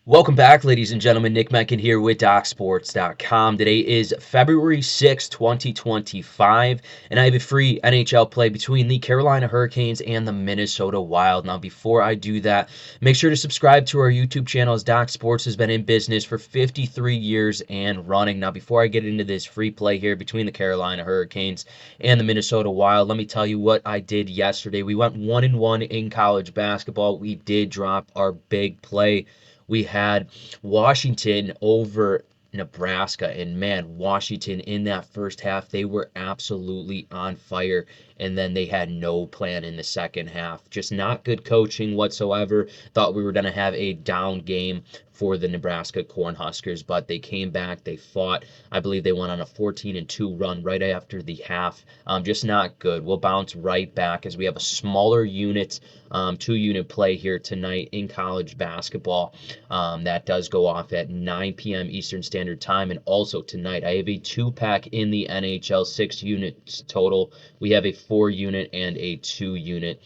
Welcome back, ladies and gentlemen. Nick Menken here with DocSports.com. Today is February 6th, 2025, and I have a free NHL play between the Carolina Hurricanes and the Minnesota Wild. Now, before I do that, make sure to subscribe to our YouTube channel, as Doc Sports has been in business for 53 years and running. Now, before I get into this free play here between the Carolina Hurricanes and the Minnesota Wild, let me tell you what I did yesterday. We went 1-1 in college basketball. We did drop our big play. We had Washington over Nebraska, and man, Washington in that first half, they were absolutely on fire, and then they had no plan in the second half. Just not good coaching whatsoever. Thought we were going to have a down game for the Nebraska Cornhuskers, but they came back, they fought. I believe they went on a 14-2 run right after the half. Just not good. We'll bounce right back as we have a smaller unit, 2-unit play here tonight in college basketball. That does go off at 9 p.m. Eastern Standard Time. And also tonight, I have a 2-pack in the NHL, 6 units total. We have a 4-unit and a 2-unit.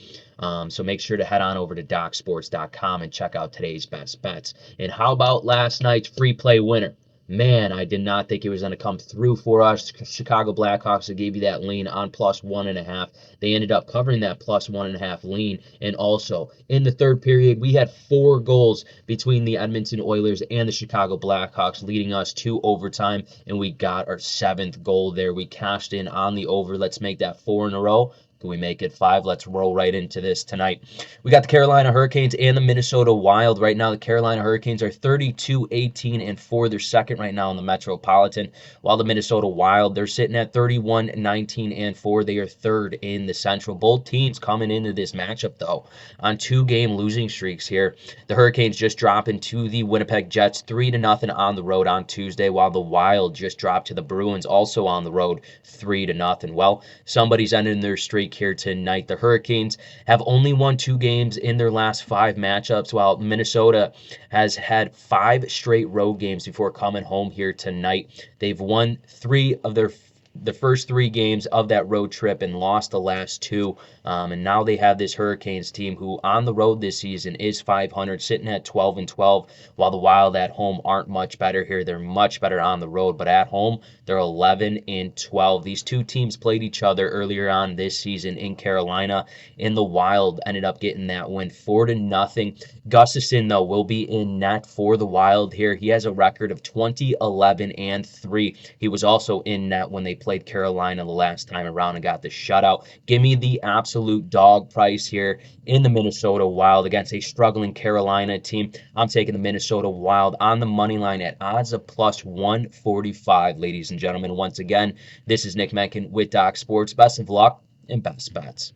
So make sure to head on over to DocSports.com and check out today's best bets. And how about last night's free play winner? Man, I did not think it was going to come through for us. Chicago Blackhawks that gave you that lean on +1.5. They ended up covering that +1.5 lean. And also, in the third period, we had 4 goals between the Edmonton Oilers and the Chicago Blackhawks, leading us to overtime. And we got our 7th goal there. We cashed in on the over. Let's make that 4 in a row. Can we make it 5? Let's roll right into this tonight. We got the Carolina Hurricanes and the Minnesota Wild. Right now, the Carolina Hurricanes are 32-18-4. They're second right now in the Metropolitan, while the Minnesota Wild, they're sitting at 31-19-4. They are third in the Central. Both teams coming into this matchup, though, on 2-game losing streaks here. The Hurricanes just dropping to the Winnipeg Jets 3-0 on the road on Tuesday, while the Wild just dropped to the Bruins, also on the road, 3-0. Well, somebody's ending their streak here tonight. The Hurricanes have only won 2 games in their last 5 matchups, while Minnesota has had 5 straight road games before coming home here tonight. They've won 3 of the first 3 games of that road trip and lost the last 2. And now they have this Hurricanes team who on the road this season is 500, sitting at 12-12, while the Wild at home aren't much better here. They're much better on the road, but at home they're 11-12. These two teams played each other earlier on this season in Carolina, and the Wild ended up getting that win 4-0. Gustafson, though, will be in net for the Wild here. He has a record of 20-11-3. He was also in net when they played Carolina the last time around and got the shutout. Give me the absolute dog price here in the Minnesota Wild against a struggling Carolina team. I'm taking the Minnesota Wild on the money line at odds of +145, ladies and gentlemen. Once again, this is Nick Menken with Doc Sports. Best of luck and best bets.